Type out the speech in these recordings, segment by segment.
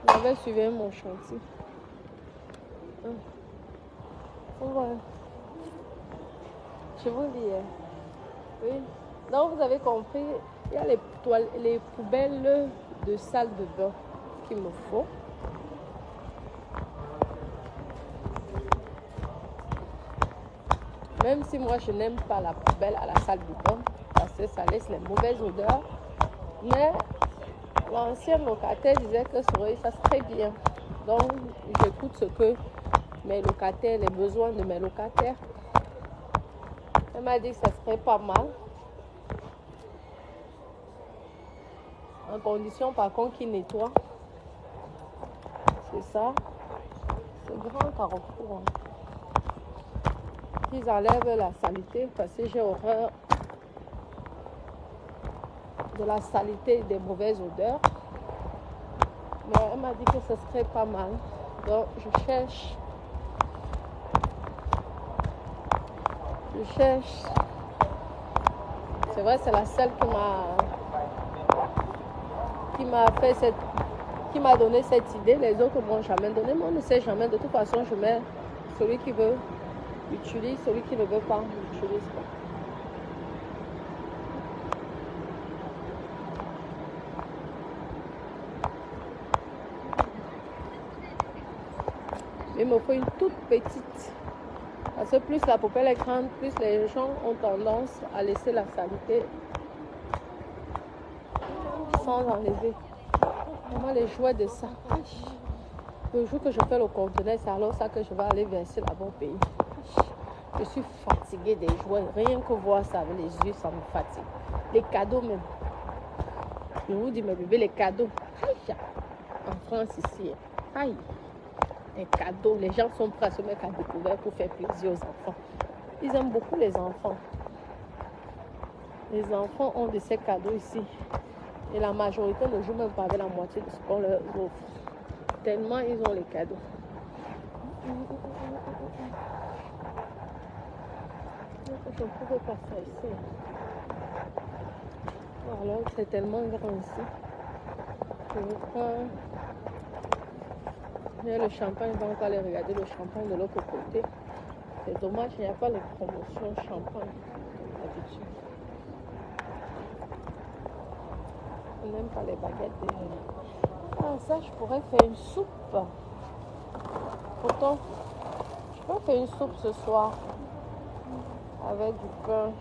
J'avais suivi mon chantier. On va. Je vous dis. Oui. Donc vous avez compris, il y a les poubelles de salle de bain qu'il me faut. Même si moi je n'aime pas la poubelle à la salle de bain parce que ça laisse les mauvaises odeurs. Mais l'ancien locataire disait que ça serait bien. Donc j'écoute ce que mes locataires, les besoins de mes locataires. Elle m'a dit que ça serait pas mal. En condition par contre qu'ils nettoient. C'est ça. C'est grand carrefour. Qu'ils enlèvent la saleté parce que j'ai horreur de la saleté et des mauvaises odeurs. Mais elle m'a dit que ce serait pas mal. Donc je cherche. C'est vrai, c'est la seule qui m'a donné cette idée. Les autres ne m'ont jamais donné. Moi, on ne sait jamais. De toute façon, je mets celui qui veut utilise, celui qui ne veut pas n'utilise pas. Il me faut une toute petite. Parce que plus la poubelle est grande, plus les gens ont tendance à laisser la saleté sans enlever. Comment les jouets de ça? Le jour que je fais le conteneur, c'est alors ça que je vais aller verser là-bas au pays. Je suis fatiguée des jouets. Rien que voir ça avec les yeux, ça me fatigue. Les cadeaux même. Je vous dis, mes bébés, les cadeaux. Aïe, en France ici. Aïe. Les cadeaux. Les gens sont prêts à se mettre à découvert pour faire plaisir aux enfants. Ils aiment beaucoup les enfants. Les enfants ont de ces cadeaux ici. Et la majorité ne joue même pas avec la moitié de ce qu'on leur offre. Tellement ils ont les cadeaux. Je ne pouvais pas faire ici. Alors c'est tellement grand ici. Je vous prends. Il y a le champagne, on va encore aller regarder le champagne de l'autre côté. C'est dommage, il n'y a pas les promotions champagne d'habitude. On n'aime pas les baguettes déjà. Ah, ça, je pourrais faire une soupe. Pourtant, je peux faire une soupe ce soir avec du pain.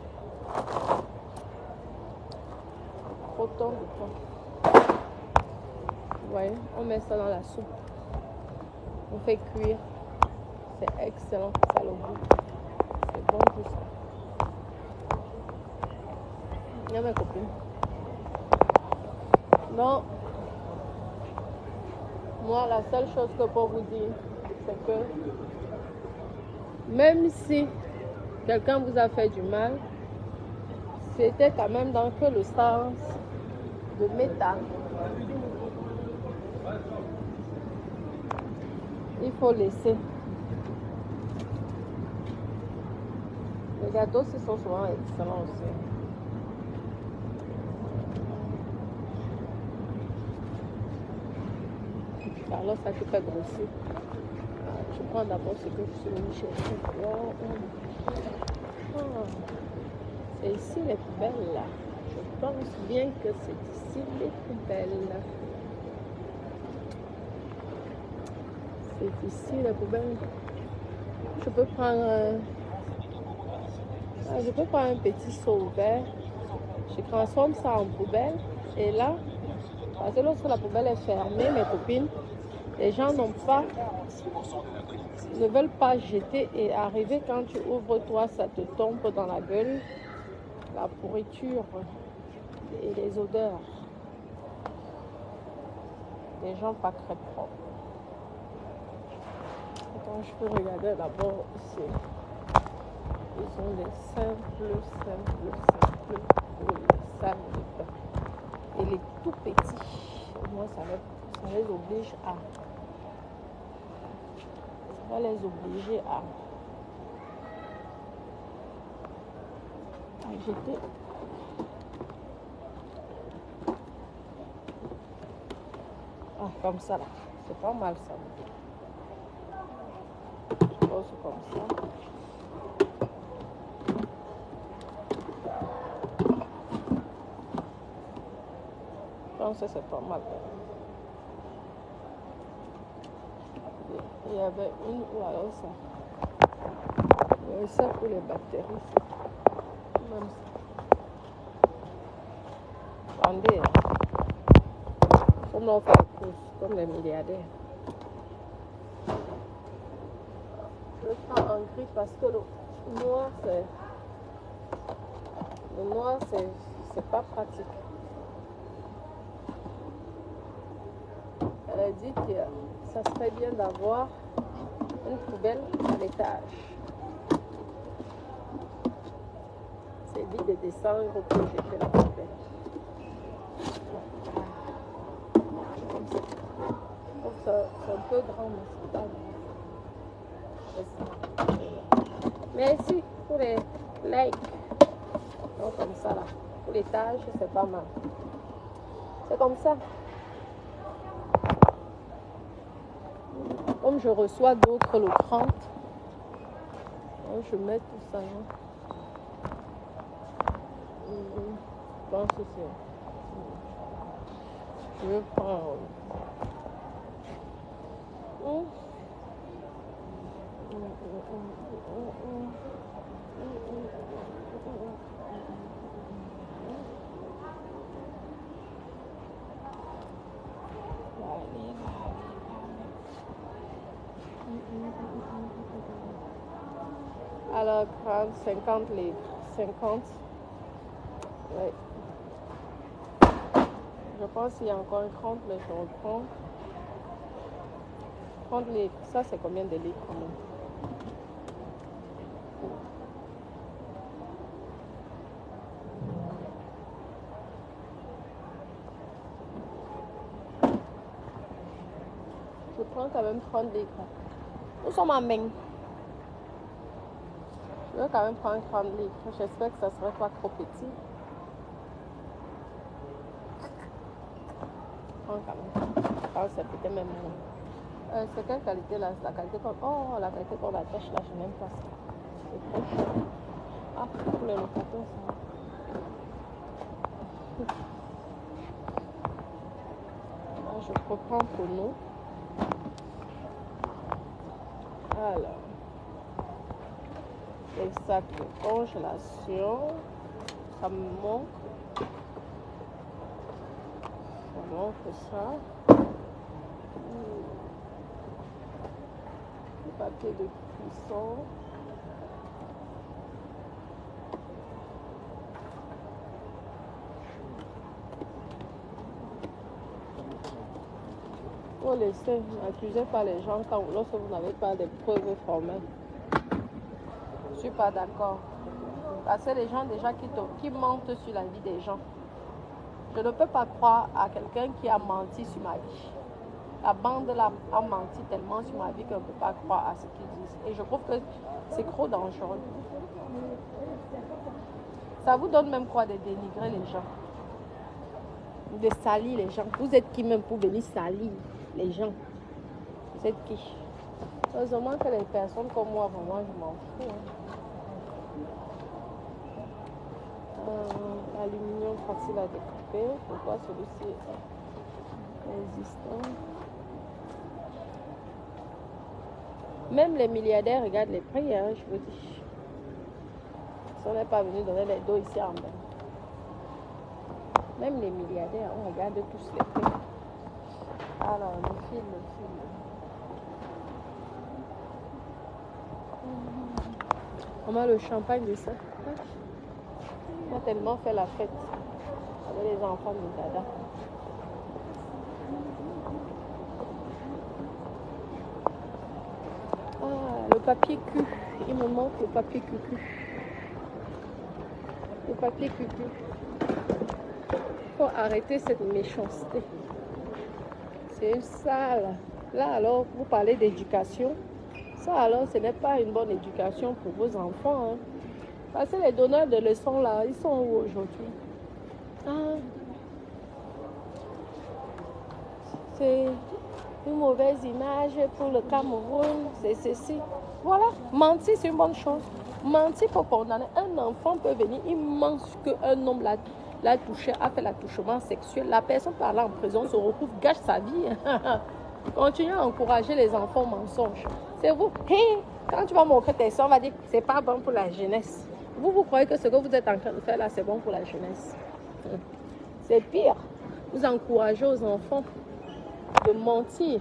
Autant de pain. Vous voyez, on met ça dans la soupe. On fait cuire. C'est excellent, ça le goût. C'est bon tout ça. Il y a mes copines. Non. Moi, la seule chose que je peux vous dire, c'est que même si quelqu'un vous a fait du mal, c'était quand même dans que le sens de métal. Il faut laisser. Les gâteaux, ils sont souvent excellents aussi. Alors ça, tu fais grossir. Je prends d'abord ce que je suis venu chercher. C'est ici les poubelles là. Je pense bien que c'est ici les poubelles. C'est ici les poubelles. Je peux prendre un petit seau vert. Je transforme ça en poubelle. Et là, parce que lorsque la poubelle est fermée, mes copines, les gens ne veulent pas jeter et arriver quand tu ouvres toi, ça te tombe dans la gueule, la pourriture et les odeurs. Les gens pas très propres. Attends, je peux regarder d'abord ici. Ils ont des simples salles de bain. Et les tout petits, moi ça les oblige à. Ça va les obliger à jeter. Ah, comme ça là. C'est pas mal ça. Je pose comme ça. Je pense que c'est pas mal. Il y avait une ou alors ça. Il y avait ça pour les bactéries. Même ça. Attendez. Comme on fait les courses, comme les milliardaires. Je prends un gris parce que le noir, c'est pas pratique. Elle a dit que ça serait bien d'avoir une poubelle à l'étage. C'est vite de descendre pour jeter la poubelle. C'est un peu grand, mais c'est pas grave. Merci pour les likes. Donc comme ça là. Pour l'étage, c'est pas mal. C'est comme ça. Comme je reçois d'autres le 30, je mets tout ça. Je pense que c'est... Je vais prendre... Alors, 50 livres. 50. Oui. Je pense qu'il y a encore 30, mais je reprends. 30 livres. Ça, c'est combien de livres quand même? Je prends quand même 30 livres. Nous sommes en main. Je vais quand même prendre 30 livres. J'espère que ça ne serait pas trop petit. Je prends quand même. Ah, c'est peut-être même moins. C'est quelle qualité là? La qualité qu'on... Oh, la qualité qu'on attache là, je n'aime pas ça. C'est trop cher. Ah, pour les locataires, ça. Ah, je reprends pour nous. Alors, les sacs de congélation, ça me manque. Ça manque ça. Le papier de cuisson. Faut laisser, n'accusez pas les gens lorsque vous n'avez pas de preuves formelles. Je ne suis pas d'accord. Parce que les gens déjà qui mentent sur la vie des gens. Je ne peux pas croire à quelqu'un qui a menti sur ma vie. La bande là a menti tellement sur ma vie qu'on ne peut pas croire à ce qu'ils disent. Et je trouve que c'est trop dangereux. Ça vous donne même quoi de dénigrer les gens, de salir les gens. Vous êtes qui même pour venir salir les gens? Vous êtes qui? Heureusement que les personnes comme moi, vraiment, je m'en fous. Aluminium facile à découper. Pourquoi celui-ci est résistant? Même les milliardaires regardent les prix, hein, je vous dis. Si on n'est pas venu donner les dos ici en bas. Même les milliardaires, on regarde tous les prix. Alors, le fil. On a le champagne de ça. On a tellement fait la fête avec les enfants de Dada. Ah, le papier cul. Il me manque le papier cucu. Le papier cucu. Il faut arrêter cette méchanceté. C'est une sale. Là, alors, vous parlez d'éducation. Ça, alors, ce n'est pas une bonne éducation pour vos enfants. Hein. Parce que les donneurs de leçons, là, ils sont où aujourd'hui? Ah. C'est une mauvaise image pour le Cameroun, c'est ceci. Voilà, mentir c'est une bonne chose. Mentir pour condamner. Un enfant peut venir, il ment qu'un homme l'a touché, a fait l'attouchement sexuel. La personne par là en prison se retrouve, gâche sa vie. Continuez à encourager les enfants au mensonge. C'est vous. Hey, quand tu vas montrer tes soeurs, on va dire que c'est pas bon pour la jeunesse. Vous croyez que ce que vous êtes en train de faire là, c'est bon pour la jeunesse. C'est pire. Vous encouragez aux enfants de mentir.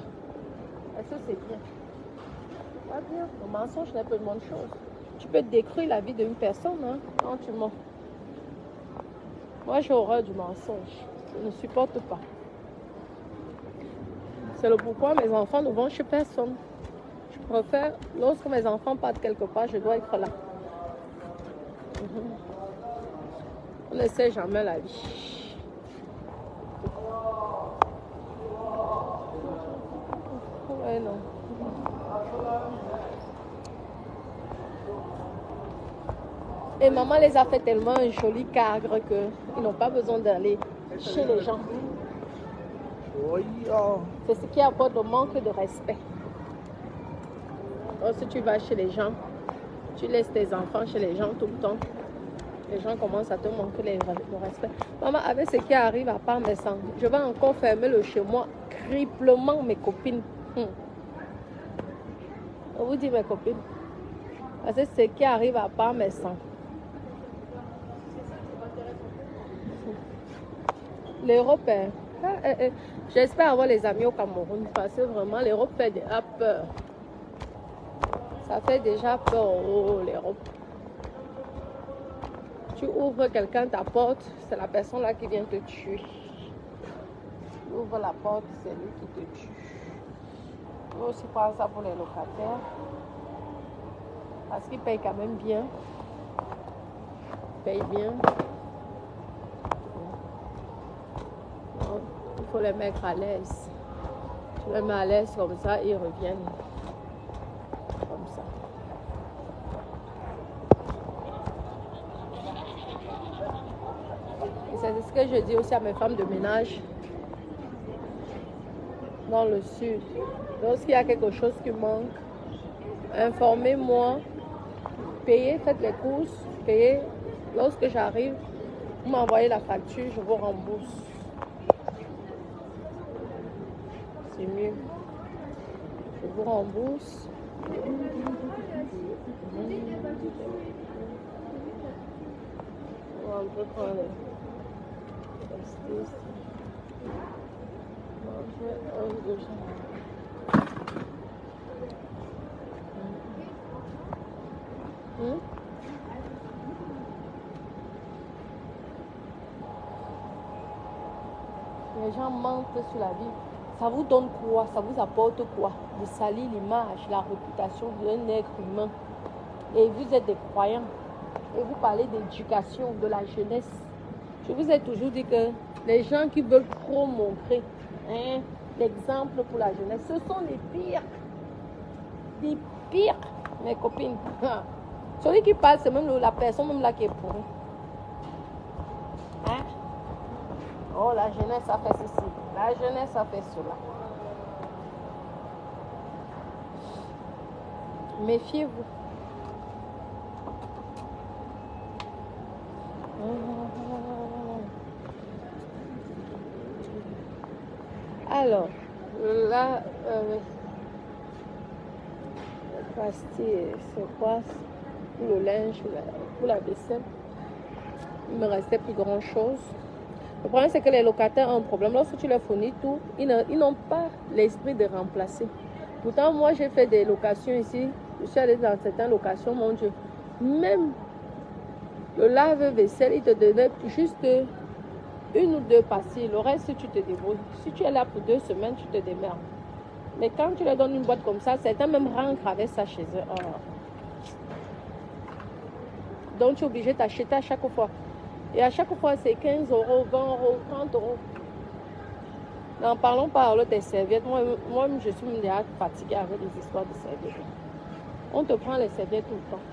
Est-ce que c'est bien? Pas bien. Le mensonge n'est pas une bonne chose. Tu peux détruire la vie d'une personne quand tu mens. Moi, j'ai horreur du mensonge. Je ne supporte pas. C'est le pourquoi mes enfants ne vont chez personne. Je préfère, lorsque mes enfants partent quelque part, je dois être là. On ne sait jamais la vie. Ouais, non. Et maman les a fait tellement un joli cadre qu'ils n'ont pas besoin d'aller chez les gens. C'est ce qui apporte le manque de respect. Donc, si tu vas chez les gens, tu laisses tes enfants chez les gens tout le temps, les gens commencent à te manquer le respect. Maman, avec ce qui arrive à part mes sangs, je vais encore fermer le chez moi triplement mes copines. On vous dit mes copines. Parce que ce qui arrive à part mes sangs. L'Europe, j'espère avoir les amis au Cameroun parce que vraiment l'Europe fait déjà peur. Ça fait déjà peur, l'Europe. Tu ouvres quelqu'un ta porte, c'est la personne là qui vient te tuer. Tu ouvres la porte, c'est lui qui te tue. Je vais aussi prendre ça pour les locataires. Parce qu'ils payent quand même bien. Ils payent bien. Donc, il faut les mettre à l'aise. Tu les mets à l'aise comme ça, ils reviennent. Comme ça. Et c'est ce que je dis aussi à mes femmes de ménage dans le sud. Lorsqu'il y a quelque chose qui manque, informez-moi, payez, faites les courses, payez. Lorsque j'arrive, vous m'envoyez la facture, je vous rembourse. C'est mieux. Je vous rembourse. On peut prendre Les gens mentent sur la vie. Ça vous donne quoi? Ça vous apporte quoi? De salir l'image, la réputation d'un être humain. Et vous êtes des croyants. Et vous parlez d'éducation, de la jeunesse. Je vous ai toujours dit que les gens qui veulent trop montrer l'exemple pour la jeunesse, ce sont les pires. Les pires, mes copines. Celui qui parle, c'est même la personne même là qui est pourrie. Oh, la jeunesse a fait ceci. La jeunesse a fait cela. Méfiez-vous. Alors, là, pastille, c'est quoi? Pour le linge, pour la vaisselle. Il ne me restait plus grand chose. Le problème, c'est que les locataires ont un problème. Lorsque tu leur fournis tout, ils n'ont pas l'esprit de remplacer. Pourtant, moi, j'ai fait des locations ici. Je suis allée dans certaines locations, mon Dieu. Même le lave-vaisselle, il te donnait juste une ou deux pastilles. Le reste, tu te débrouilles. Si tu es là pour 2 semaines, tu te démerdes. Mais quand tu leur donnes une boîte comme ça, certains même rentrent avec ça chez eux. Oh. Donc, tu es obligé d'acheter à chaque fois. Et à chaque fois, c'est 15 €, 20 €, 30 €. N'en parlons pas alors des serviettes. Moi, je suis déjà fatiguée avec les histoires de serviettes. On te prend les serviettes tout le temps.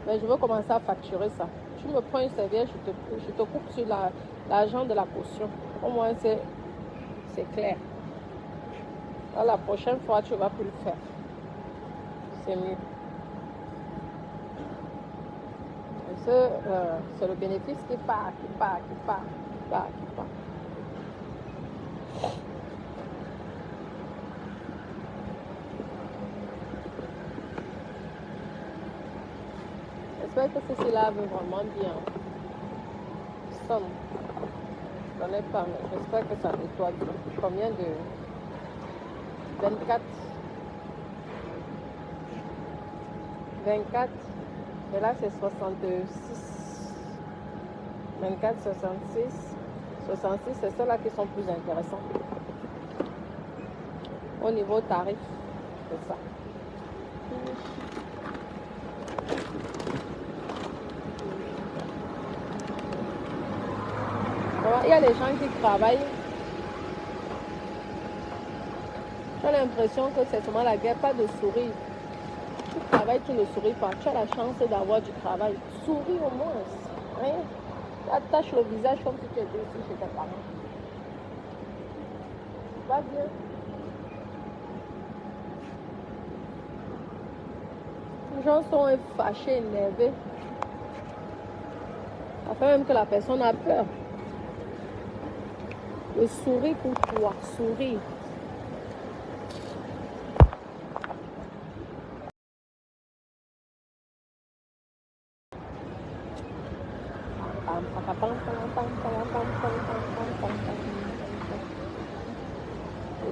Mais je veux commencer à facturer ça. Tu me prends une serviette, je te coupe sur l'argent de la caution. Au moins, c'est c'est clair. Alors, la prochaine fois, tu ne vas plus le faire. C'est mieux. C'est le bénéfice qui part, qui part, qui part, qui part, qui part. J'espère que ceci là veut vraiment bien. Sonne. Je ne connais pas, mais j'espère que ça nettoie bien. Combien de 24 24 et là c'est 66 24, 66 c'est ceux-là qui sont plus intéressants au niveau tarif, c'est ça. Alors, il y a les gens qui travaillent. J'ai l'impression que c'est seulement la guerre, pas de sourire. Tu travailles, tu ne souris pas. Tu as la chance d'avoir du travail. Souris au moins. Rien. Tu attaches le visage comme si tu étais ici chez tes parents. Va bien. Les gens sont fâchés, énervés. Ça fait même que la personne a peur. Le sourire pour toi. Souris.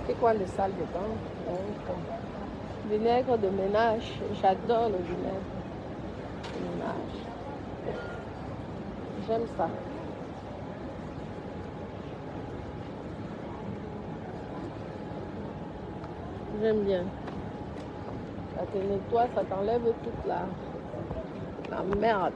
Et quoi le sale dedans? Vinaigre de ménage. J'adore le vinaigre de ménage. J'aime ça. J'aime bien. Ça te nettoie, ça t'enlève toute la merde.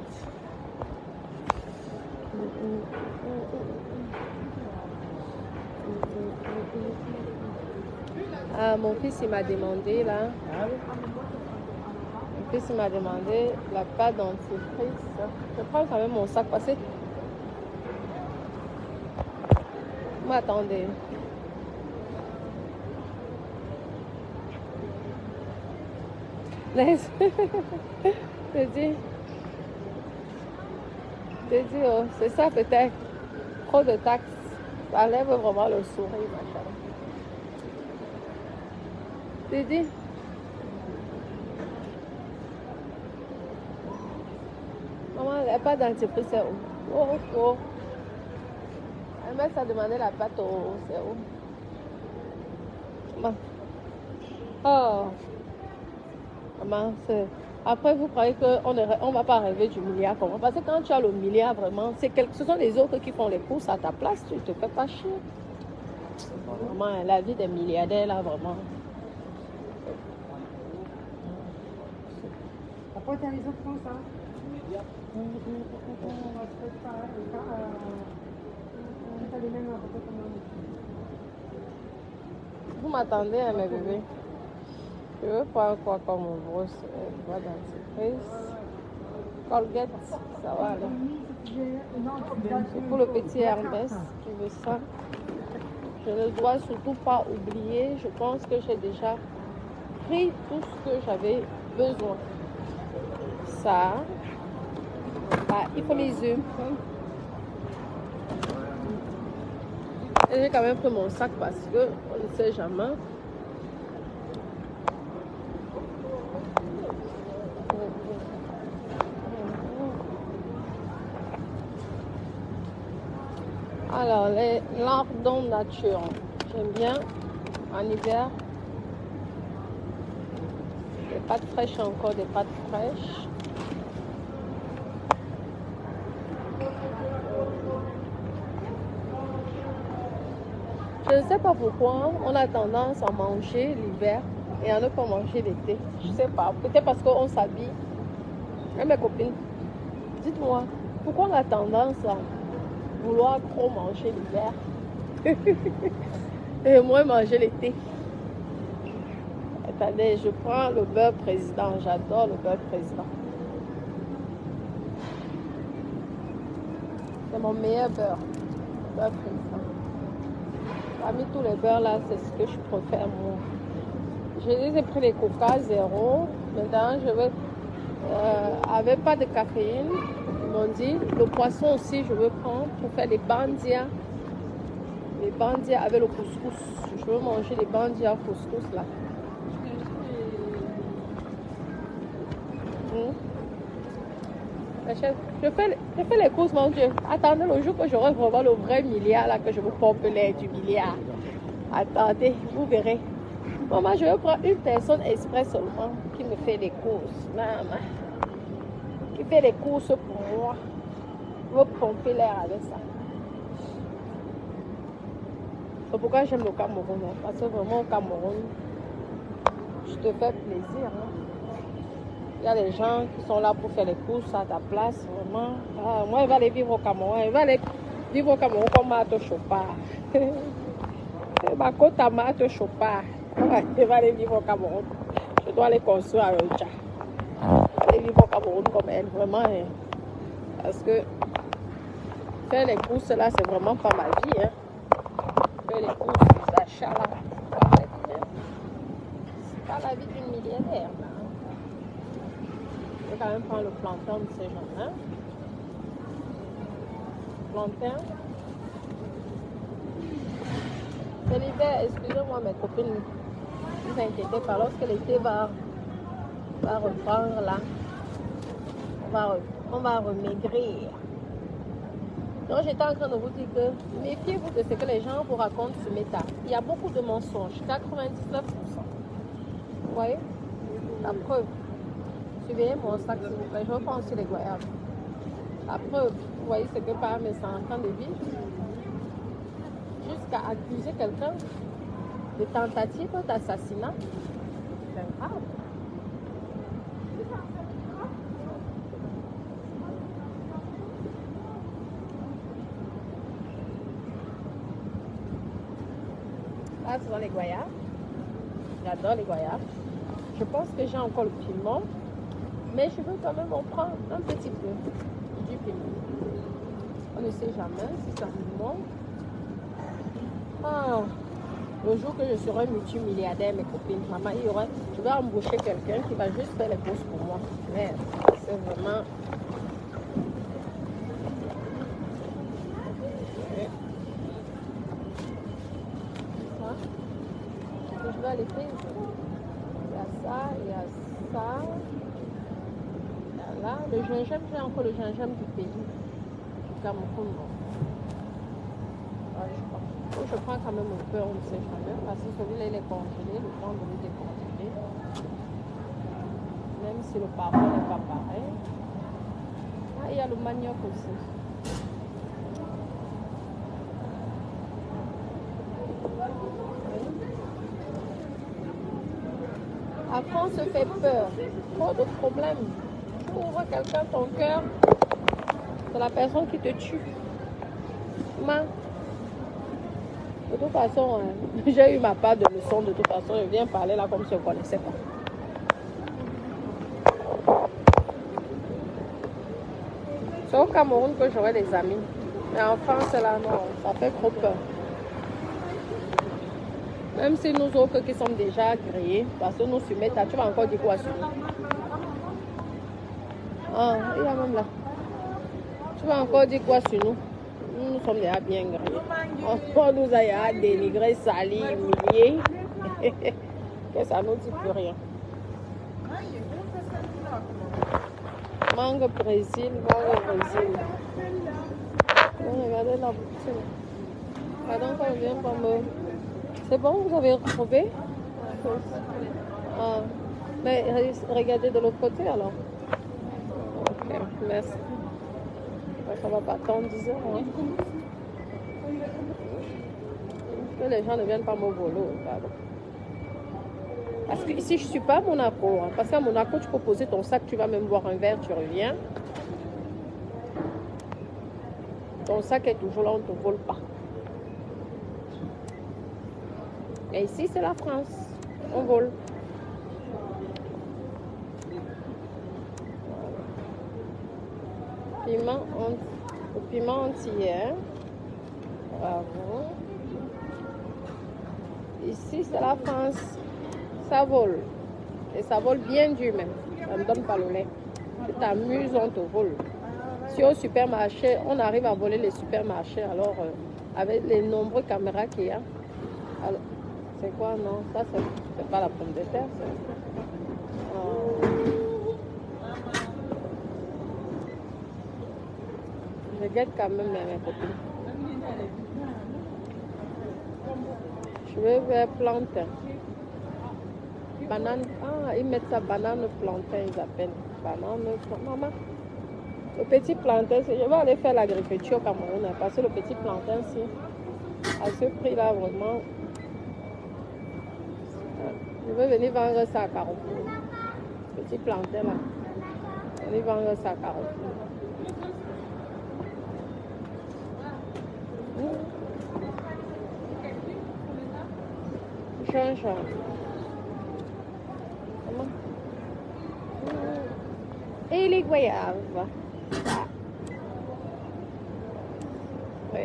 Ah, mon fils il m'a demandé là. Mon fils il m'a demandé la pâte dentifrice. Je prends quand même mon sac passé. M'attendez. Je dis, oh, c'est ça peut-être. Trop de taxes. Ça enlève vraiment le sourire, machin. Je dis, maman, elle n'a pas dentifrice, c'est où? Oh, oh. Elle m'a demandé la pâte au c'est où? Maman. Oh. Maman, c'est... Après, vous croyez qu'on ne va pas rêver du milliard comment? Parce que quand tu as le milliard, vraiment, ce sont les autres qui font les courses à ta place. Tu ne te fais pas chier. Maman, la vie des milliardaires, là, vraiment. Après, tu as les autres comme ça. Vous m'attendez, hein, mes bébés? Je veux prendre quoi comme brosse? Bois dentifrice. Colgate, ça va là. C'est pour le petit Hermès qui veut ça. Je ne dois surtout pas oublier. Je pense que j'ai déjà pris tout ce que j'avais besoin. Ça. Ah, il faut les œufs. Et j'ai quand même pris mon sac parce que on ne sait jamais. Alors, les lardons nature, j'aime bien en hiver. Des pâtes fraîches, encore des pâtes fraîches. Je ne sais pas pourquoi on a tendance à manger l'hiver et à ne pas manger l'été. Je ne sais pas, peut-être parce qu'on s'habille. Et mes copines, dites-moi, pourquoi on a tendance à vouloir trop manger l'hiver et moins manger l'été? Attendez, je prends le beurre président. J'adore le beurre président. C'est mon meilleur beurre. Le beurre président. Parmi tous les beurres là, c'est ce que je préfère moi. J'ai pris les coca zéro. Maintenant, je vais avec pas de caféine. Ils m'ont dit le poisson aussi, je veux prendre pour faire les bandias. Les bandias avec le couscous. Je veux manger les bandias couscous là. Je fais les courses, mon Dieu. Attendez le jour que j'aurai vraiment le vrai milliard là, que je vous pompe l'air du milliard. Attendez, vous verrez. Maman, je vais prendre une personne exprès seulement qui me fait les courses. Maman. Qui fait les courses pour moi. Je veux pomper l'air avec ça. C'est pourquoi j'aime le Cameroun. Hein, parce que vraiment au Cameroun, je te fais plaisir. Hein. Il y a des gens qui sont là pour faire les courses à ta place. Vraiment. Ah, moi, je vais aller vivre au Cameroun. Je vais aller vivre au Cameroun comme Marthe Chopard. Ma côte à Marthe Chopard. Je vais aller vivre au Cameroun. Je dois aller construire un chat. Je vais aller vivre au Cameroun comme elle. Vraiment. Hein. Parce que faire les courses là, c'est vraiment pas ma vie. Hein. Faire les courses, les achats là. C'est pas la vie d'une millionnaire. Là. Je vais quand même prendre le plantain de ces gens-là. Plantain. C'est l'hiver, excusez-moi mes copines. Ne vous inquiétez pas, lorsque l'été va reprendre là, on va remaigrir. Donc j'étais en train de vous dire que méfiez-vous de ce que les gens vous racontent sur Meta. Il y a beaucoup de mensonges, 99%. Vous voyez? La preuve. Suivez mon sac s'il vous plaît. Je reprends aussi les goyaves. La preuve, vous voyez ce que par mes 100 ans de vie, jusqu'à accuser quelqu'un de tentative d'assassinat. C'est grave. Là, ce sont les goyaves. J'adore les goyaves. Je pense que j'ai encore le piment. Mais je veux quand même en prendre un petit peu du piment. On ne sait jamais si ça me manque. Ah, le jour que je serai multimilliardaire, mes copines, maman, je vais embaucher quelqu'un qui va juste faire les courses pour moi. Mais c'est vraiment... Je vais aller faire. Il y a ça, il y a ça. Là, le gingembre, j'ai encore le gingembre du pays, du Cameroun. Je prends quand même un peu, on ne sait jamais, parce que celui-là, il est congelé, le temps de le décongeler. Même si le parfum n'est pas pareil. Ah, il y a le manioc aussi. La France se fait peur, trop de problèmes. Tu ouvres quelqu'un ton cœur, c'est la personne qui te tue. De toute façon, hein, j'ai eu ma part de leçons. De toute façon, je viens parler là comme si je ne connaissais pas. C'est au Cameroun que j'aurai des amis. Mais en France, là, non, ça fait trop peur. Même si nous autres qui sommes déjà créés, parce que nous sur Meta, tu vas encore dire quoi sur nous? Ah, il y a même là. Tu vas encore dire quoi sur nous? Nous sommes déjà bien grillés. On nous a dénigré, sali, humilié. Que ça nous dit plus rien. Mangue Brésil, mangue Brésil. Regardez la boutique. Pardon, quand vient pour me... C'est bon, vous avez retrouvé? Ah. Mais regardez de l'autre côté alors. Ok, merci. Ça va pas attendre 10 heures. Hein? Que les gens ne viennent pas me voler. Pardon. Parce que ici, je ne suis pas à Monaco. Hein. Parce qu'à Monaco, tu peux poser ton sac, tu vas même boire un verre, tu reviens. Ton sac est toujours là, on ne te vole pas. Et ici, c'est la France. On vole. Piment entier. Bravo. Ici, c'est la France. Ça vole. Et ça vole bien dur même. Ça ne donne pas le lait. Tu t'amuses, on te vole. Si au supermarché, on arrive à voler les supermarchés, alors avec les nombreuses caméras qu'il y a, c'est quoi? Non, ça c'est pas la pomme de terre. Je guette quand même mes copines. Je vais vers plantain. Banane. Ah, ils mettent ça banane plantain, ils appellent. Banane maman. Le petit plantain, je vais aller faire l'agriculture au Cameroun parce que le petit plantain, si, à ce prix-là, vraiment, je vais venir vendre ça à Carrefour. Petit plantain là, je vais venir vendre ça à Carrefour. Change. Et les goyaves. Oui.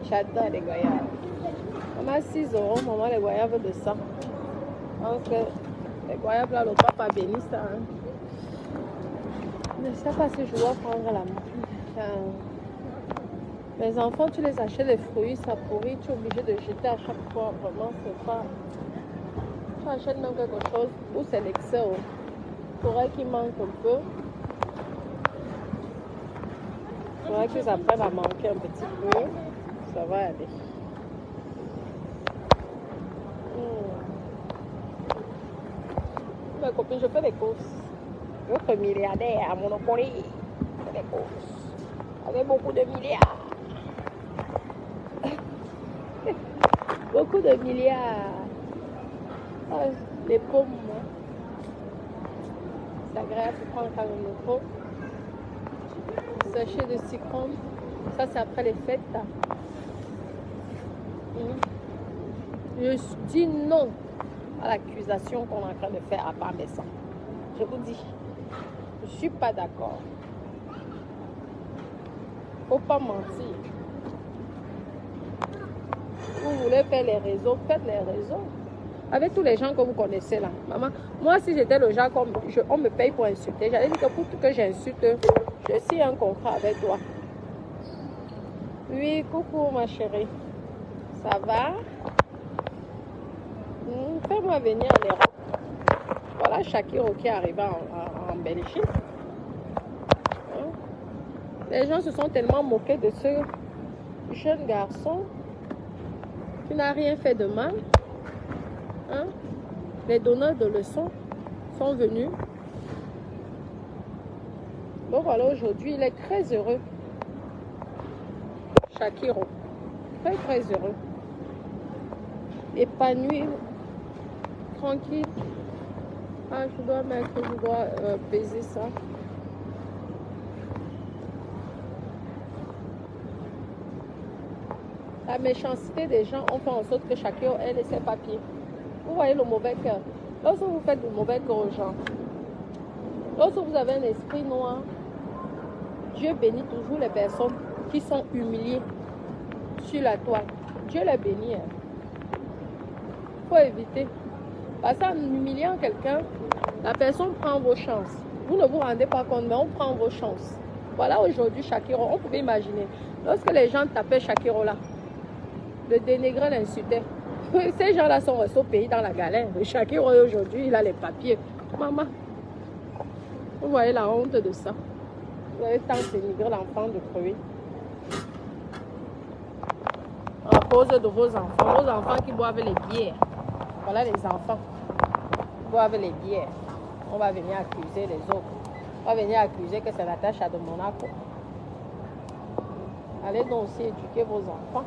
J'adore les goyaves. Maman 6 €, maman les goyaves de 100. Je pense que les goyaves là, le papa a béni ça. Hein. Je ne sais pas si je dois prendre la main. Mes enfants, tu les achètes les fruits, ça pourrit, tu es obligé de jeter à chaque fois. Vraiment, c'est pas. Tu achètes même quelque chose où c'est l'excès. Il faudrait qu'il manque un peu. Il faudrait qu'ils apprennent à manquer un petit peu. Ça va aller. Ma copine, je fais des courses. Votre milliardaire à Monopoly. Je fais des courses. Avec beaucoup de milliards. Beaucoup de milliards. Ah, les pommes. C'est agréable de prendre quand même le pot. Sachet de citron. Ça, c'est après les fêtes. Je dis non à l'accusation qu'on est en train de faire à part mes sangs. Je vous dis, je ne suis pas d'accord. Faut pas mentir. Vous voulez faire les réseaux, faites les réseaux. Avec tous les gens que vous connaissez là. Maman, moi si j'étais le genre comme on me paye pour insulter, j'allais dire que pour que j'insulte, je signe un contrat avec toi. Oui, coucou ma chérie. Ça va? Fais-moi venir en Europe. Voilà Shakiro qui est arrivé en Belgique. Hein? Les gens se sont tellement moqués de ce jeune garçon qui n'a rien fait de mal. Hein? Les donneurs de leçons sont venus. Donc voilà, aujourd'hui, il est très heureux. Shakiro. Très, très heureux. Épanoui. Tranquille. Ah, je dois peser ça. La méchanceté des gens ont fait en sorte que Shakiro ait ses papiers. Vous voyez le mauvais cœur. Lorsque vous faites du mauvais cœur aux gens, lorsque vous avez un esprit noir, Dieu bénit toujours les personnes qui sont humiliées sur la toile. Dieu les bénit. Il faut éviter. Parce qu'en humiliant quelqu'un, la personne prend vos chances. Vous ne vous rendez pas compte, mais on prend vos chances. Voilà aujourd'hui Shakiro. On pouvait imaginer. Lorsque les gens tapaient Shakiro là, le dénigrer, l'insulter. Ces gens-là sont restés au pays dans la galère. Shakiro aujourd'hui, il a les papiers. Maman, vous voyez la honte de ça. Vous avez tant dénigré l'enfant de crever. À cause de vos enfants qui boivent les bières. Voilà les enfants qui boivent les bières. On va venir accuser les autres. On va venir accuser que c'est Natacha de Monaco. Allez donc aussi éduquer vos enfants.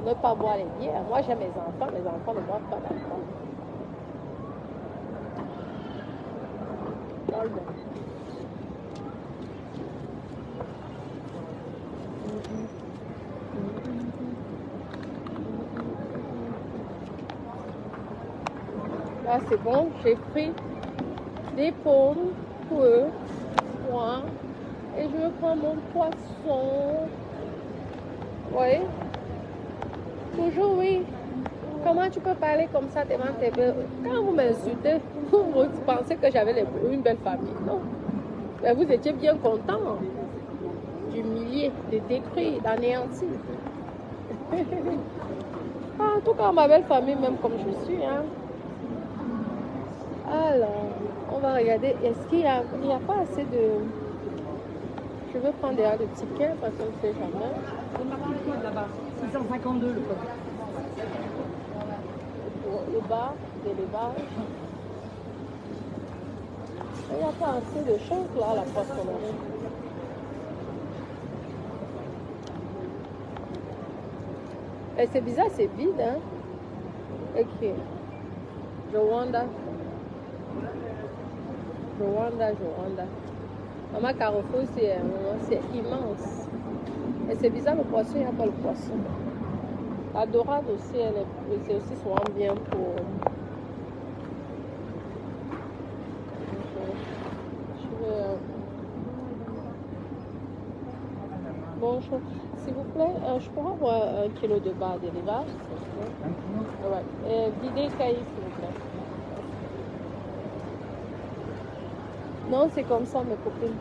Ne pas boire les bières. Moi j'ai mes enfants ne boivent pas d'alcool. Là c'est bon, j'ai pris des pommes pour eux, moi, et je prends mon poisson. Oui. Toujours oui. Comment tu peux parler comme ça devant tes belles? Quand vous m'insultez, vous pensez que j'avais une belle famille. Non. Mais vous étiez bien content d'humilier, de détruire, d'anéantir. En tout cas, ma belle famille, même comme je suis. Hein. Alors, on va regarder. Est-ce qu'il n'y a pas assez de... Je veux prendre déjà le ticket parce qu'on ne sait jamais. On a pris le code là-bas. 652 le code. Le bas, l'élevage. Il n'y a pas assez de choses là à la poissonnerie. Et c'est bizarre, c'est vide, hein? Ok. Rwanda. Maman Carrefour, c'est immense. Et c'est bizarre, le poisson, il n'y a pas le poisson. La dorade aussi, c'est aussi souvent bien pour... Bonjour. S'il vous plaît, je pourrais avoir 1 kilo de bar d'élevage, s'il vous plaît. Ouais. Et videz cahier, s'il vous plaît. Non, c'est comme ça, mes copines.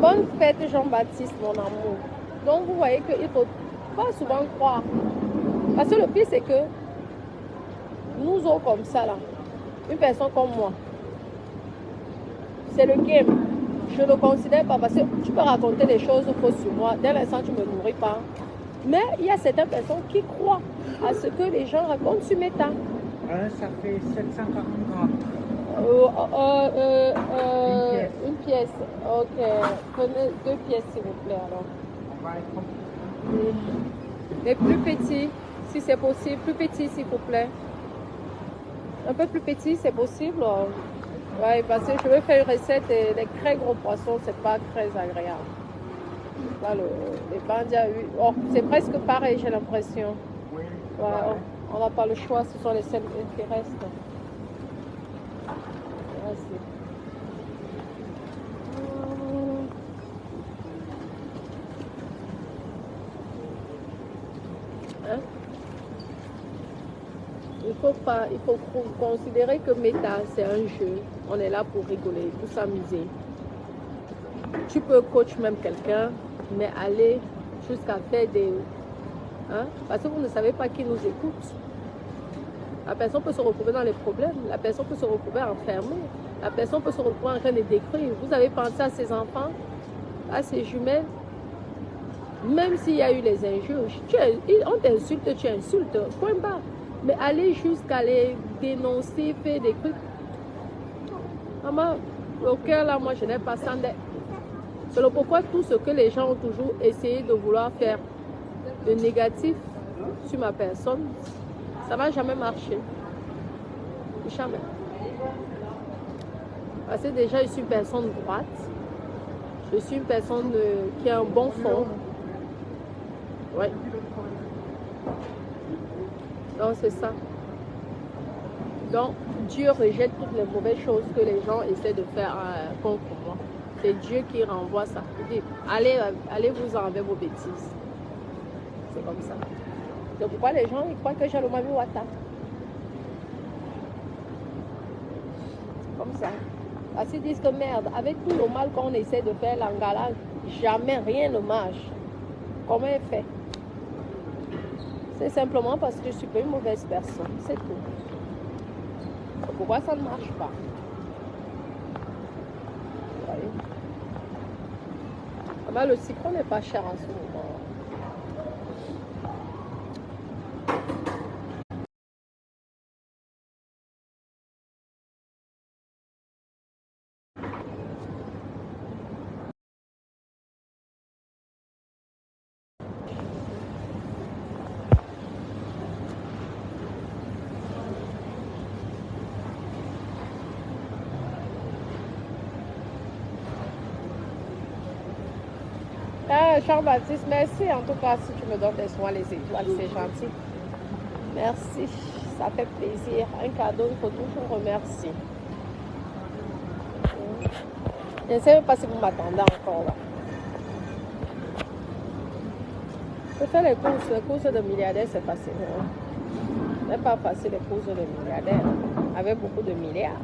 Bonne fête, Jean-Baptiste, mon amour. Donc, vous voyez qu'il ne faut pas souvent croire. Parce que le pire, c'est que nous autres comme ça, là, une personne comme moi, c'est le game. Je ne le considère pas parce que tu peux raconter des choses fausses sur moi. Dès l'instant, tu ne me nourris pas. Mais il y a certaines personnes qui croient à ce que les gens racontent sur Meta. Ça fait 740 grammes. Une pièce. Ok. Prenez 2 pièces, s'il vous plaît, alors. On va être... Mais plus petit, si c'est possible. Plus petit, s'il vous plaît. Un peu plus petit, c'est possible. Oui, parce que je vais faire une recette et les très gros poissons, c'est pas très agréable. Là, les bandias, oh, c'est presque pareil, j'ai l'impression. Oui. Ouais, on n'a pas le choix, ce sont les seuls qui restent. Merci. Hein? Il faut considérer que Meta, c'est un jeu. On est là pour rigoler, pour s'amuser. Tu peux coach même quelqu'un, mais aller jusqu'à faire des... Hein? Parce que vous ne savez pas qui nous écoute. La personne peut se retrouver dans les problèmes. La personne peut se retrouver enfermée. La personne peut se retrouver en train de décrire. Vous avez pensé à ses enfants, à ses jumelles. Même s'il y a eu les injures, on t'insulte, tu insultes. Point barre. Mais aller jusqu'à les dénoncer, faire des trucs. Maman, au cœur là, moi je n'ai pas ça. C'est le pourquoi tout ce que les gens ont toujours essayé de vouloir faire de négatif sur ma personne, ça ne va jamais marcher. Jamais. Parce que déjà, je suis une personne droite. Je suis une personne qui a un bon fond. Oui. Donc, c'est ça. Donc, Dieu rejette toutes les mauvaises choses que les gens essaient de faire contre moi. C'est Dieu qui renvoie ça. Il dit, allez vous enlever vos bêtises. C'est comme ça. C'est pourquoi les gens ils croient que j'ai le Mami Wata. Comme ça. Parce qu'ils disent que merde, avec tout le mal qu'on essaie de faire l'Angala, jamais rien ne marche. Comment elle fait? C'est simplement parce que je suis pas une mauvaise personne. C'est tout. C'est pourquoi ça ne marche pas. Vous voyez? Ah ben, le citron n'est pas cher en ce moment. Ah, Jean-Baptiste, merci en tout cas si tu me donnes des soins, les étoiles, c'est gentil. Merci, ça fait plaisir. Un cadeau, il faut toujours remercier. Je ne sais même pas si vous m'attendez encore là. Je fais les courses de milliardaires, c'est facile. Hein. Ce n'est pas facile les courses de milliardaires, avec beaucoup de milliards.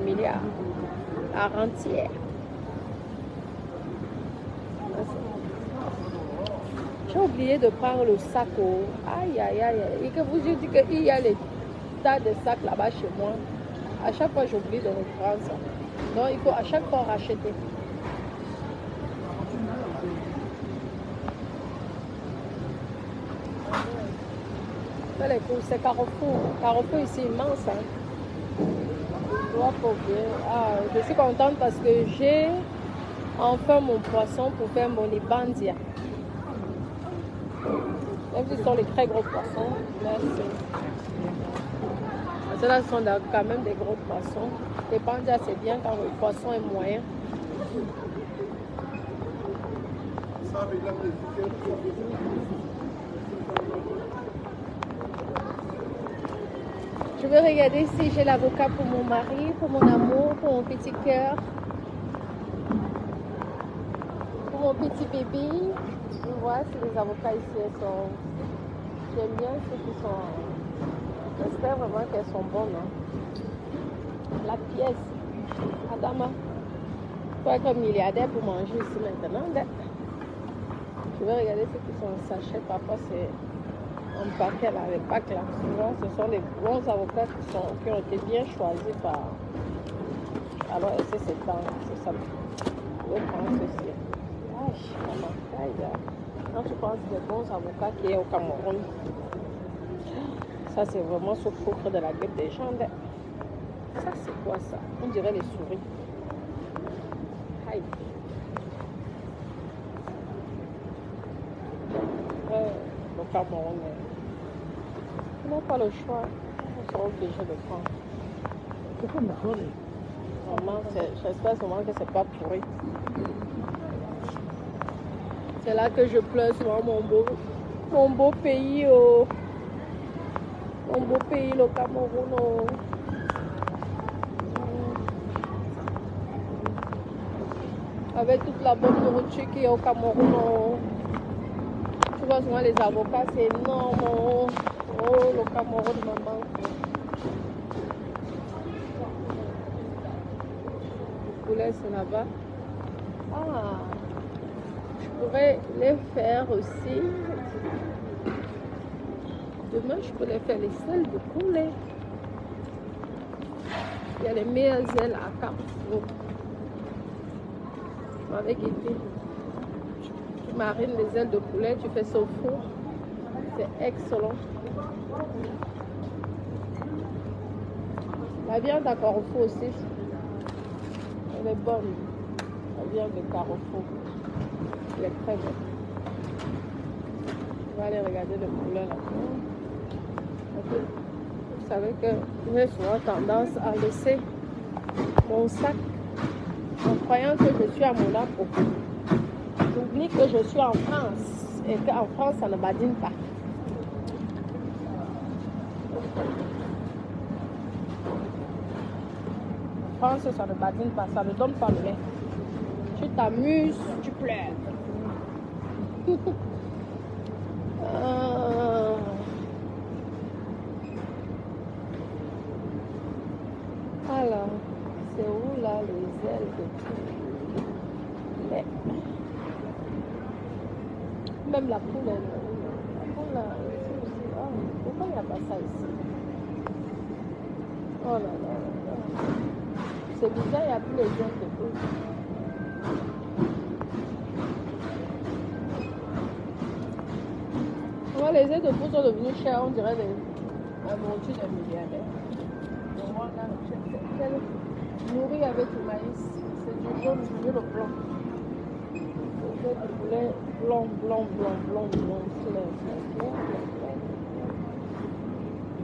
Milliards. À rentière. J'ai oublié de prendre le sac. Aïe, aïe, aïe. Et que vous dites qu'il y a les tas de sacs là-bas chez moi. À chaque fois, j'oublie de reprendre ça. Donc, il faut à chaque fois racheter. Les courses, c'est Carrefour. Carrefour ici, immense. Hein. Ah, je suis contente parce que j'ai enfin mon poisson pour faire mon ibandia. Même si ce sont les très gros poissons, là, ce sont quand même des gros poissons. Les bandia, c'est bien quand le poisson est moyen. Je vais regarder si j'ai l'avocat pour mon mari, pour mon amour, pour mon petit cœur, pour mon petit bébé. Je vois si les avocats ici sont... J'aime bien ceux qui sont... J'espère vraiment qu'elles sont bonnes. Hein. La pièce. Adama. Il faut être milliardaire pour manger ici maintenant. Je vais regarder ceux qui sont en sachet. Parfois c'est un paquet là, les packs là. Souvent ce sont les bons avocats qui ont été bien choisis par... Alors c'est ça. Je vais prendre ceci. Quand tu penses des bons avocats qui est au Cameroun, ça c'est vraiment ce foutre de la gueule des gens. Ça c'est quoi ça? On dirait les souris. Aïe. Le Cameroun, on n'a pas le choix. On sera obligé de prendre. Pourquoi me coller? J'espère vraiment que c'est pas pourri. C'est là que je pleure souvent mon beau pays, mon beau pays, le Cameroun. Avec toute la bonne nourriture qui est au Cameroun. Tu vois souvent les avocats, c'est énorme. Oh, le Cameroun me manque. Le poulet, c'est là-bas. Ah, je pourrais les faire aussi. Demain, je peux les faire les ailes de poulet. Il y a les meilleures ailes à Carrefour. Avec été. Tu marines les ailes de poulet, tu fais ça au four. C'est excellent. La viande à Carrefour aussi, elle est bonne. La viande de Carrefour, elle est très bonne. On va aller regarder le poulet là. Vous savez que j'ai souvent tendance à laisser mon sac en croyant que je suis à Monaco. J'oublie que je suis en France et qu'en France, ça ne badine pas. En France, ça ne badine pas, ça ne donne pas le lait. Tu t'amuses, tu pleures. Alors, c'est où là les ailes de poulet? Même la poule, la poule là, ici aussi. Oh, pourquoi il n'y a pas ça ici? Oh là là. C'est bizarre, il n'y a plus les ailes de poule. Moi, les ailes de poule sont devenues chères, on dirait la nourriture des milliardaires. Nourri avec du maïs, c'est du jaune, du jaune blanc. Les ailes de poulet blanc,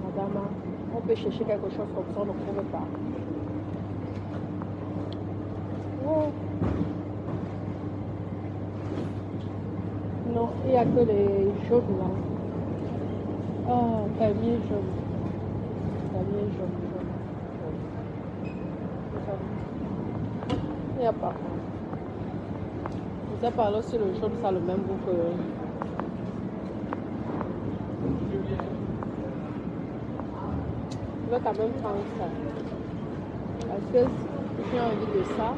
Madame, on peut chercher quelque chose comme ça, on ne trouve pas. Oh. Non, il n'y a que les jaunes là. Oh, palmier jaune. Palmier jaune. Il n'y a pas. Ça par là, si le jaune, ça a le même goût que... Je vais quand même prendre ça. Parce que j'ai envie de ça.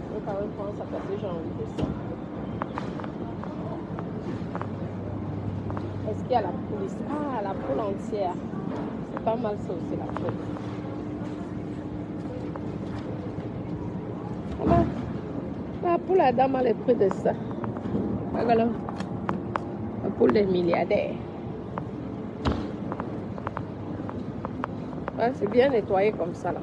Je vais quand même prendre ça parce que j'ai envie de ça. Est-ce qu'il y a la poule ici? Ah, la poule entière. C'est pas mal ça aussi, la poule. Voilà. La poule à dame a les prix de ça. Voilà. La poule des milliardaires. Ouais, c'est bien nettoyé comme ça là.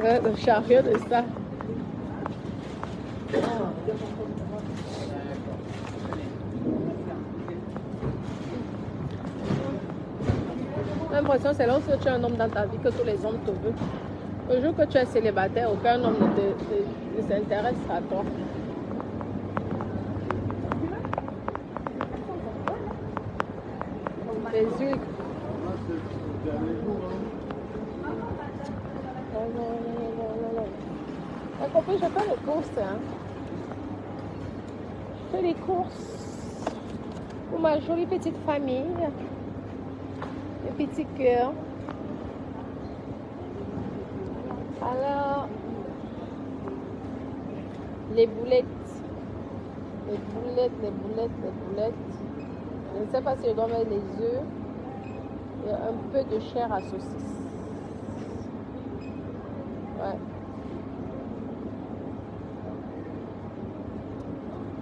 Ouais, le chariot de ça. J'ai l'impression que c'est lorsque tu es un homme dans ta vie que tous les hommes te veulent. Le jour que tu es célibataire, aucun homme ne s'intéresse à toi. Les huiles. T'as compris, je fais les courses. Hein. Je fais les courses pour ma jolie petite famille. Les petits cœurs. Alors, les boulettes. Les boulettes, les boulettes, les boulettes. Je ne sais pas si je dois mettre les œufs et un peu de chair à saucisse. Ouais.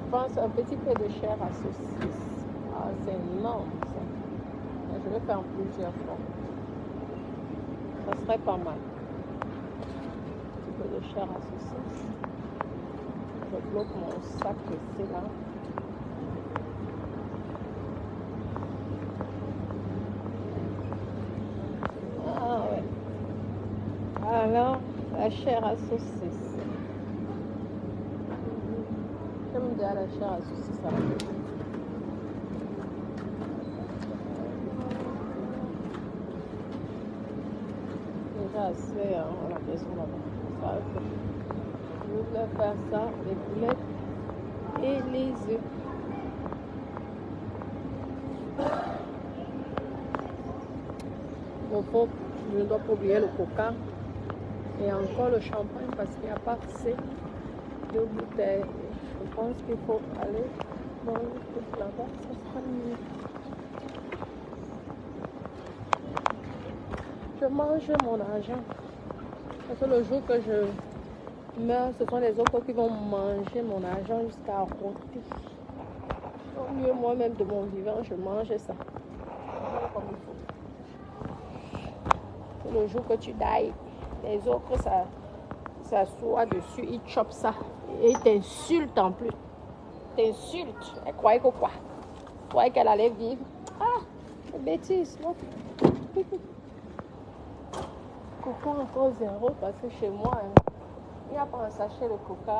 Je pense un petit peu de chair à saucisse. Ah, c'est énorme ça. Je vais faire plusieurs fois. Ça serait pas mal. Un petit peu de chair à saucisse. Je bloque mon sac ici là. Ah ouais. Alors, la chair à saucisse. J'aime bien la chair à saucisse. Déjà assez à la maison là-bas. Je voulais faire ça, les boulettes et les œufs. Bon, je ne dois pas oublier le coca et encore le champagne parce qu'il n'y a pas assez de bouteilles. Je pense qu'il faut aller dans le truc là-bas, ça sera mieux. Je mange mon argent. Parce que le jour que je meurs, ce sont les autres qui vont manger mon argent jusqu'à rôter. Au mieux, moi-même de mon vivant, je mange ça. Comme il faut. Et le jour que tu dailles, les autres, ça s'assoit dessus, ils chopent ça. Et ils t'insultent en plus. T'insultent. Elle croyait que quoi? Elle croyait qu'elle allait vivre. Ah, c'est bêtise, non? Coca encore zéro parce que chez moi, il n'y a pas un sachet de coca.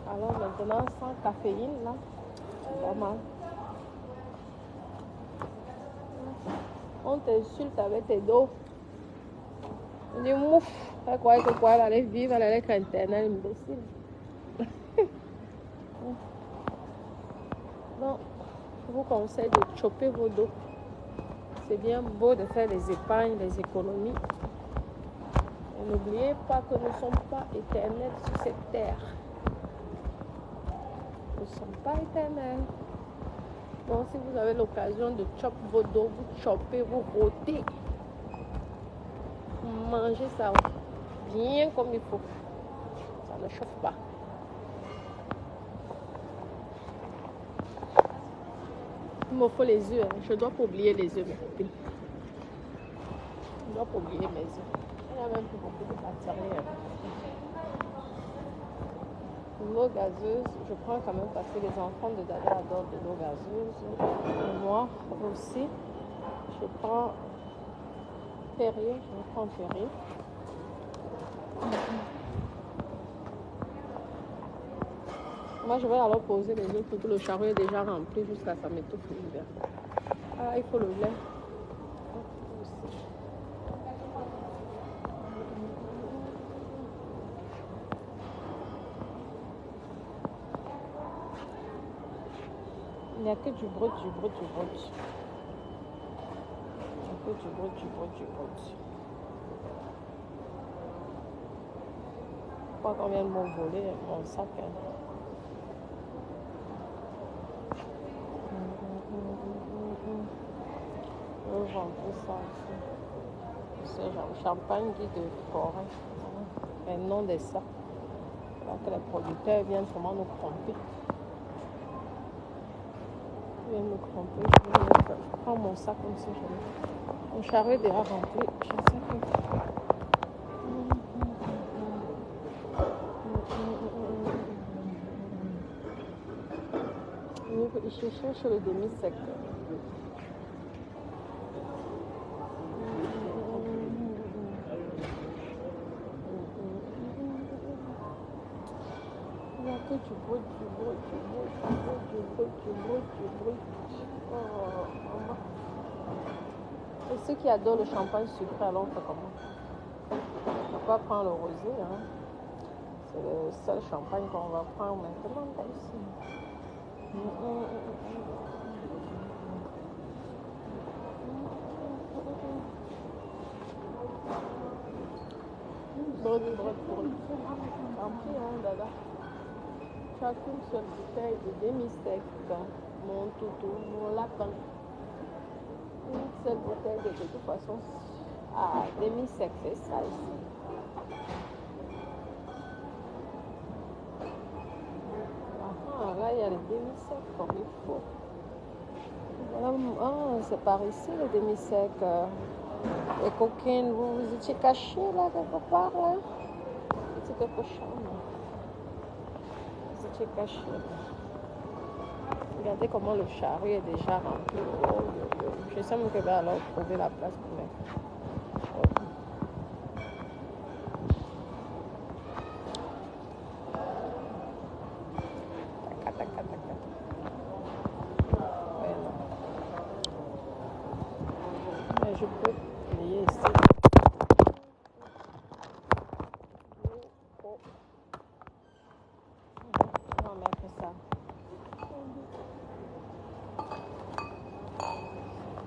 Alors maintenant, sans caféine, là, c'est pas mal. On t'insulte avec tes dos. On dit mouf. Elle croyait que quoi, elle allait vivre, elle allait être internelle, imbécile. Donc, je vous conseille de choper vos dos. C'est bien beau de faire des épargnes, des économies. Et n'oubliez pas que nous ne sommes pas éternels sur cette terre. Nous ne sommes pas éternels. Donc, si vous avez l'occasion de chopper vos dos, vous chopez, vous rôtez. Vous mangez ça bien comme il faut. Ça ne chauffe pas. Il me faut les œufs. Hein. Je ne dois pas oublier les œufs, mes copines. Je ne dois pas oublier mes œufs. Il y a même plus beaucoup de bactéries. L'eau gazeuse, je prends quand même parce que les enfants de Dada adorent de l'eau gazeuse. Et moi aussi, je prends Perrier. Je prends Perrier. Moi, je vais alors poser les autres pour que le chariot est déjà rempli jusqu'à ça m'étouffe l'hiver. Ah, il faut le lait. Il n'y a que du brut, du brut, du brut. Il n'y a que du brut, du brut, du brut. Je crois qu'on vient de m'envoler mon sac. Hein. Je vends tout ça aussi. C'est genre champagne dit de forêt. Le nom de ça. Là que les producteurs viennent vraiment nous tromper. Ils viennent nous tromper. Je prends mon sac comme ça. Mon chariot est déjà rempli. Je sais que... Je cherche le demi-sec. Il n'y a que du brut, du brut, du brut, du brut, du brut, du brut. Oh, et ceux qui adorent le champagne sucré, alors on fait comment? On ne peut pas prendre le rosé. Hein. C'est le seul champagne qu'on va prendre maintenant ici. Brut, brut, brut. Tant pis, hein, dada. Tu as qu'une seule bouteille de demi-sec, mon toutou, mon lapin. Une seule bouteille de toute façon. Ah, demi-sec, c'est ça ici. Ah, là, il y a les demi-secs comme il faut. Voilà, ah, c'est par ici, les demi-secs. Les coquines, vous étiez cachés là, quelque part, là? C'était cochon. Vous étiez cachés. Regardez comment le chariot est déjà rempli. Oh, je sais même que je vais alors trouver la place pour mettre. Mais je peux plier ici. On va mettre ça.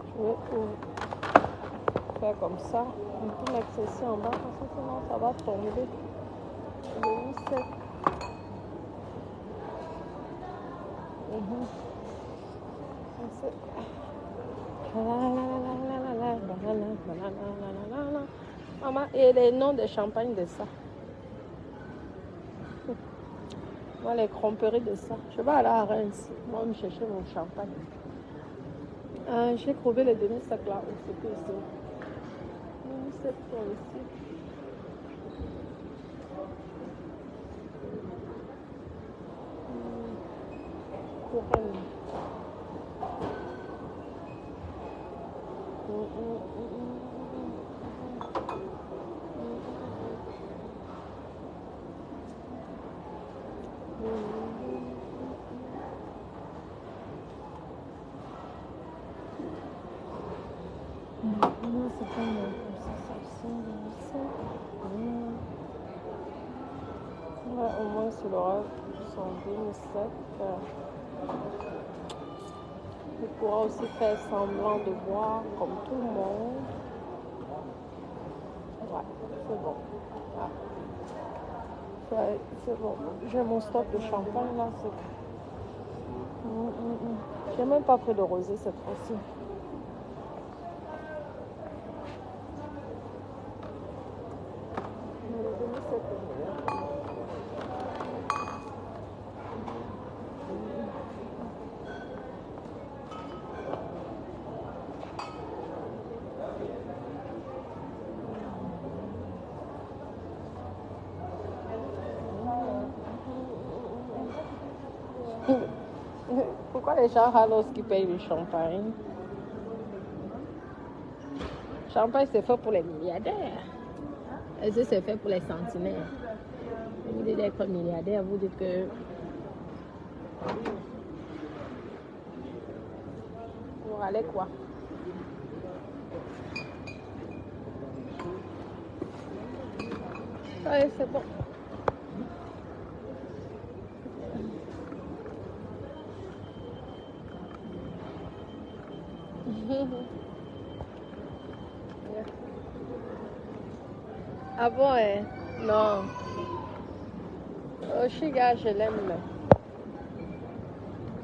Je vais faire comme ça. On peut mettre ceci en bas parce que sinon ça va tomber. Le sec. Maman, et les noms des champagnes de ça. Moi, les cromperies de ça. Je vais aller à Reims. Moi, me chercher mon champagne. J'ai trouvé les demi-secs là. C'était ici. Demi-secs sont ici. Couronne. Au moins, il aura son demi-sec. Il pourra aussi faire semblant de boire comme tout le monde. Ouais, c'est bon. Ouais, c'est bon. J'ai mon stock de champagne là. J'ai même pas pris de rosé cette fois-ci. Pourquoi les gens râlent lorsqu'ils payent le champagne? Le champagne, c'est fait pour les milliardaires. Et ça, c'est fait pour les centenaires. Vous dites d'être milliardaire, vous dites que Pour aller quoi? Allez, c'est bon. Ah bon, hein? Non. Oshiga, je l'aime.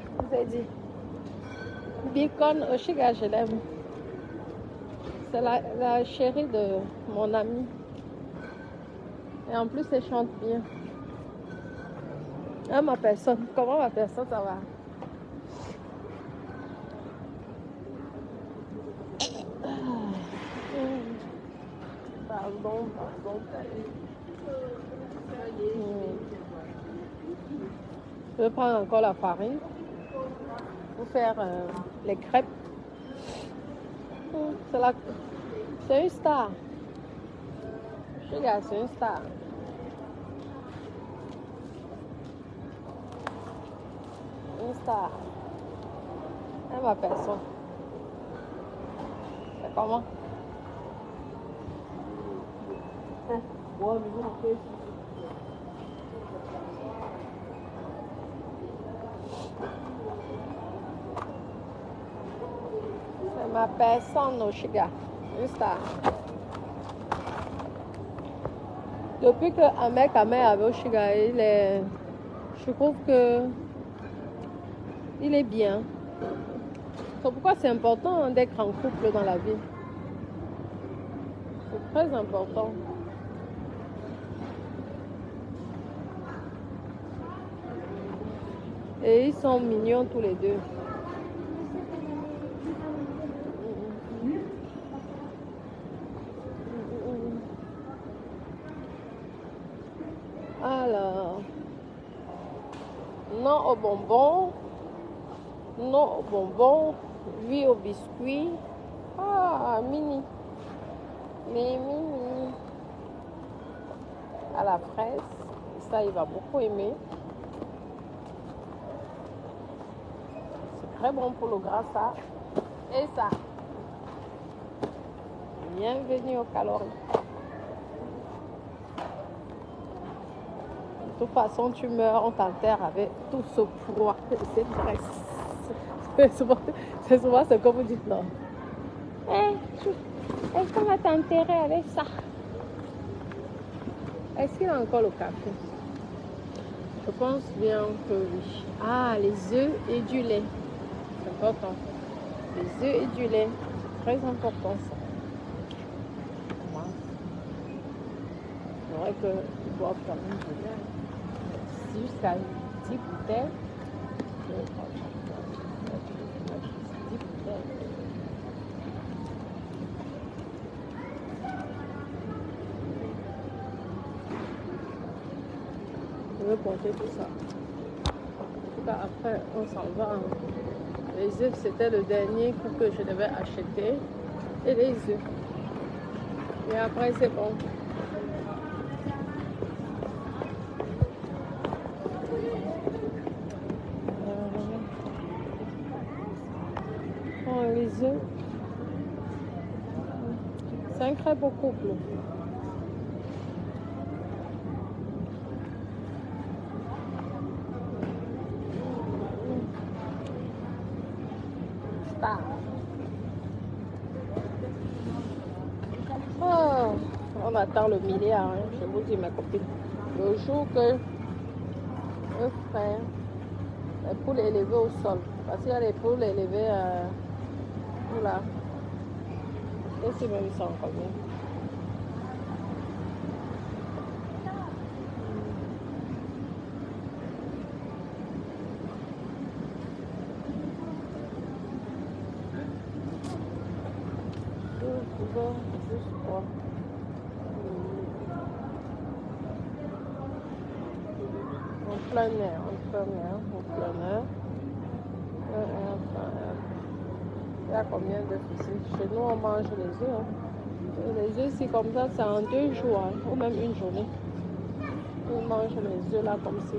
Je vous ai dit. Bacon, Oshiga, je l'aime. C'est la chérie de mon ami. Et en plus, elle chante bien. Ah, ma personne. Comment ma personne, ça va? Pardon. Je vais prendre encore la farine pour faire les crêpes. C'est une star. Regarde, c'est une star. Une star. Elle ma personne. C'est comment? C'est ma personne, Oshiga. Une star. Depuis que Ahmed Kamel avait Oshiga, je trouve que il est bien. C'est pourquoi c'est important d'être en couple dans la vie. C'est très important. Et ils sont mignons tous les deux. Alors, non au bonbon, non au bonbon, oui au biscuit. Ah, mini. Mini. À la fraise. Ça, il va beaucoup aimer. C'est très bon pour le gras, ça. Et ça. Bienvenue aux calories. De toute façon, tu meurs, on t'enterre avec tout ce poids, cette graisse. C'est souvent ce que vous dites, non? Est-ce qu'on va t'enterrer avec ça? Est-ce qu'il a encore le café? Je pense bien que oui. Ah, les œufs et du lait. C'est important. Les œufs et du lait. Très important, ça. Moi, c'est vrai qu'ils doivent quand même venir. Jusqu'à 10 bouteilles. 10 bouteilles. Je vais compter tout ça. En tout cas, après, on s'en va. Les œufs, c'était le dernier coup que je devais acheter. Et les œufs. Et après, c'est bon. Les œufs. C'est un crêpe au couple. Star. Oh, on attend le milliard, hein. Je vous dis, ma copine. Le jour que un frère, les poules élevées au sol. Parce qu'il y a les poules élevées là. Et c'est même ça encore bien. Juste quoi. En plein air. Il y a combien d'œufs ici? Chez nous, on mange les œufs. Hein. Les œufs, c'est comme ça, c'est en 2 jours, hein, ou même une journée. On mange les œufs là comme ça.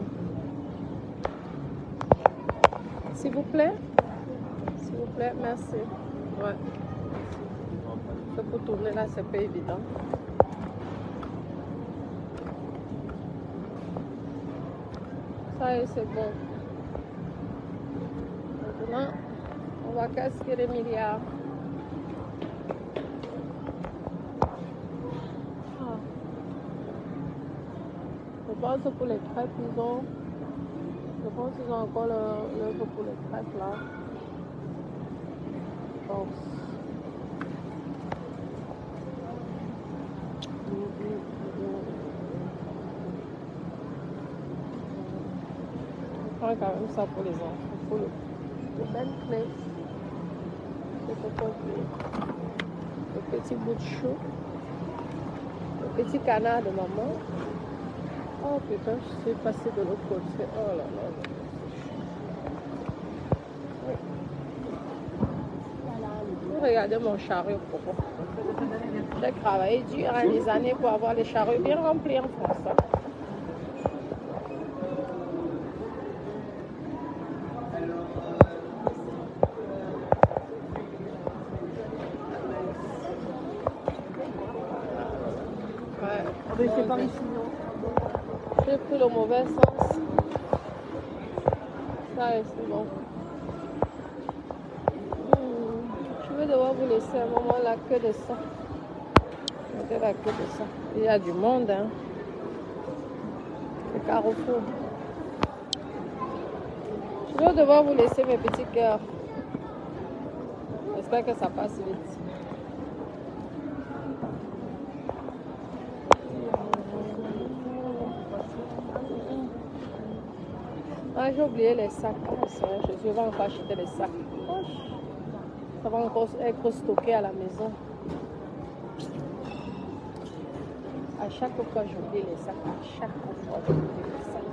S'il vous plaît. S'il vous plaît, merci. Ouais. C'est pour tourner là, c'est pas évident. Ça y est, c'est bon. Maintenant, on va casquer les milliards. Ah. Je pense que pour les crêpes, je pense qu'ils ont encore l'œuvre pour les crêpes là. Je pense. Je prends quand même ça pour les enfants. Pour le belles clés. Le petit bout de chou. Le petit canard de maman. Oh putain, je suis passée de l'autre côté. Oh là là. Regardez mon chariot, pourquoi? J'ai travaillé durant des années pour avoir les chariots bien remplis en France. C'est par ici. J'ai pris le mauvais sens. Ça c'est bon. Je vais devoir vous laisser un moment la queue de ça. La queue de ça. Il y a du monde, hein. Le carrefour. Je vais devoir vous laisser mes petits cœurs. J'espère que ça passe vite. Ah, j'ai oublié les sacs. Je vais encore acheter les sacs. Ça va encore être stocké à la maison. À chaque fois, j'oublie les sacs. À chaque fois, j'oublie les sacs.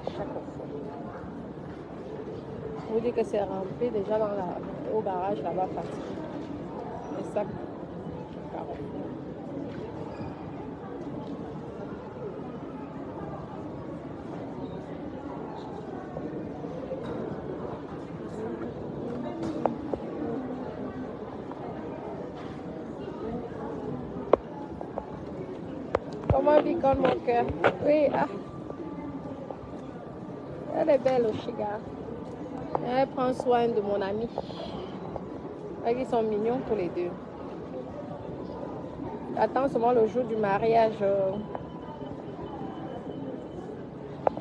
À chaque fois. Je vous dis que c'est rempli déjà au garage là-bas, fatigué. Les sacs. Comment bicole mon cœur? Oui, ah. Elle est belle aussi, gars. Elle prend soin de mon ami. Ils sont mignons tous les deux. J'attends seulement le jour du mariage.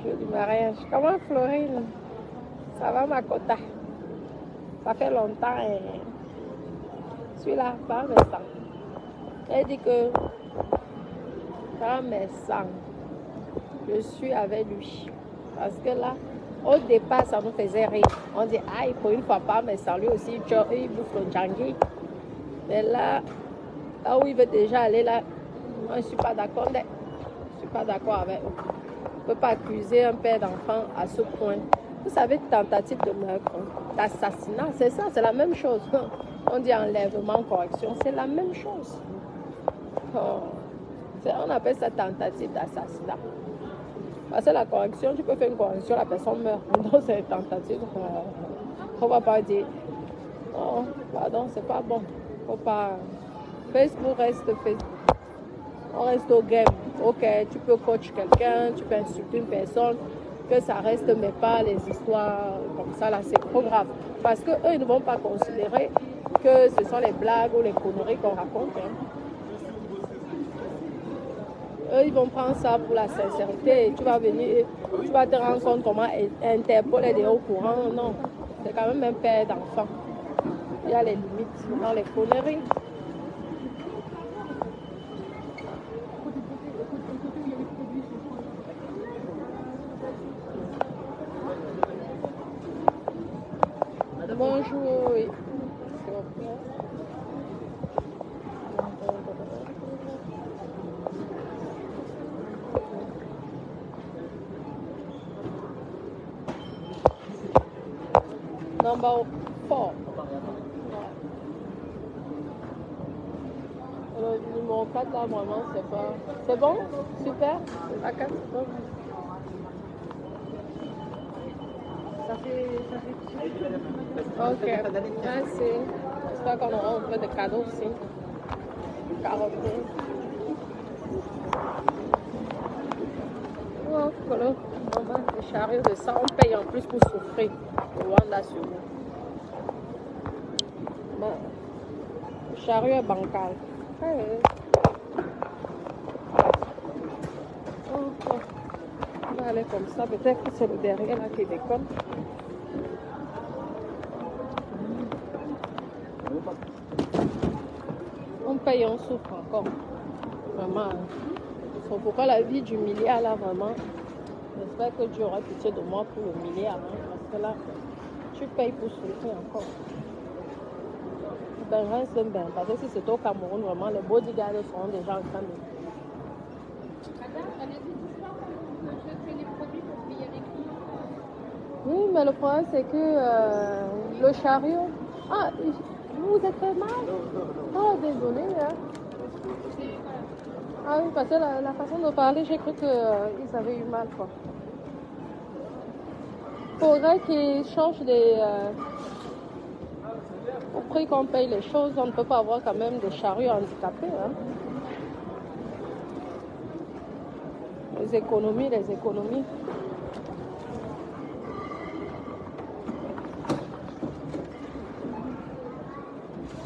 Jour du mariage. Comment Florine? Ça va ma cota? Ça fait longtemps. Je suis là, par mes sangs. Elle dit que par mes sangs, je suis avec lui. Parce que là, au départ, ça nous faisait rire. On dit, aïe, pour une fois pas, mais sans lui aussi, il bouffe le djangui. Mais là où il veut déjà aller, là, moi, je ne suis pas d'accord. Je ne suis pas d'accord avec eux. On ne peut pas accuser un père d'enfant à ce point. Vous savez, tentative de meurtre, d'assassinat, c'est ça, c'est la même chose. On dit enlèvement, correction, c'est la même chose. On appelle ça tentative d'assassinat. Parce que la correction, tu peux faire une correction, la personne meurt. Donc c'est une tentative. On ne va pas dire, oh, pardon, c'est pas bon. Faut pas. Facebook reste Facebook. On reste au game. Ok, tu peux coacher quelqu'un, tu peux insulter une personne, que ça reste, mais pas les histoires comme ça, là, c'est trop grave. Parce qu'eux, ils ne vont pas considérer que ce sont les blagues ou les conneries qu'on raconte. Hein. Eux, ils vont prendre ça pour la sincérité. Et tu vas venir, tu vas te rendre compte comment Interpol est au courant. Non, c'est quand même un père d'enfant. Il y a les limites dans les conneries. Bonjour, oui. Number 4. Le numéro 4 là, vraiment, c'est pas. C'est bon? Super? La 4, c'est bon. Ok, merci. J'espère qu'on aura un peu de cadeaux aussi. Carottes. Oh, voilà. Le chariot de ça, on paye en plus pour souffrir. Le Wanda sur vous. Le chariot est bancal. Ok. On va aller comme ça. Peut-être que c'est le derrière là qui déconne. On paye, on souffre encore. Vraiment. C'est pourquoi la vie du milliard là, vraiment. J'espère que Dieu aura pitié de moi pour le milliard. Hein, parce que là, tu payes pour souffrir encore. Ben, reste bien. Parce que si c'est au Cameroun, vraiment, les bodyguards seront déjà en train de. Oui, mais le problème, c'est que le chariot. Ah, vous êtes fait mal? Oh, désolé. Hein. Ah oui, parce que la façon de parler, j'ai cru qu'ils avaient eu mal, quoi. Faudrait qu'ils changent au prix qu'on paye les choses. On ne peut pas avoir quand même des chariots handicapés. Hein. Les économies.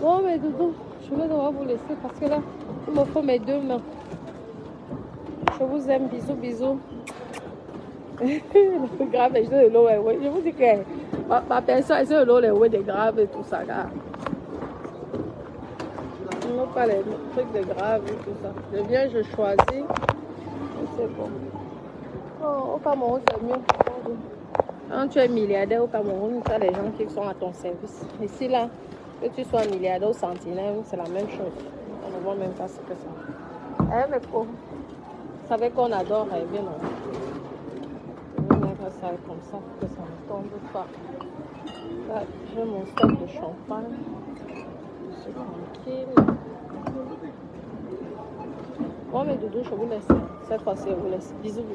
Bon, mais Doudou, je vais devoir vous laisser parce que là, il me faut mes 2 mains. Je vous aime, bisous. Le grave, je l'eau, je vous dis que ma personne, c'est l'eau, les des graves et tout ça, là. Non, pas les trucs de grave et tout ça. Je viens, je choisis. C'est bon. Oh, au Cameroun, c'est mieux. Quand tu es milliardaire au Cameroun, tu as les gens qui sont à ton service. Ici, là, que tu sois milliardaire ou centenaire, c'est la même chose. On ne voit même pas ce que ça. Eh, mais quoi? Vous savez qu'on adore rêver, non? Je vais mettre ça comme ça pour que ça ne tombe pas. Là, j'ai mon stock de champagne. Je suis tranquille. Bon, mais Doudou, je vous laisse. Cette fois-ci, je vous laisse. Bisous.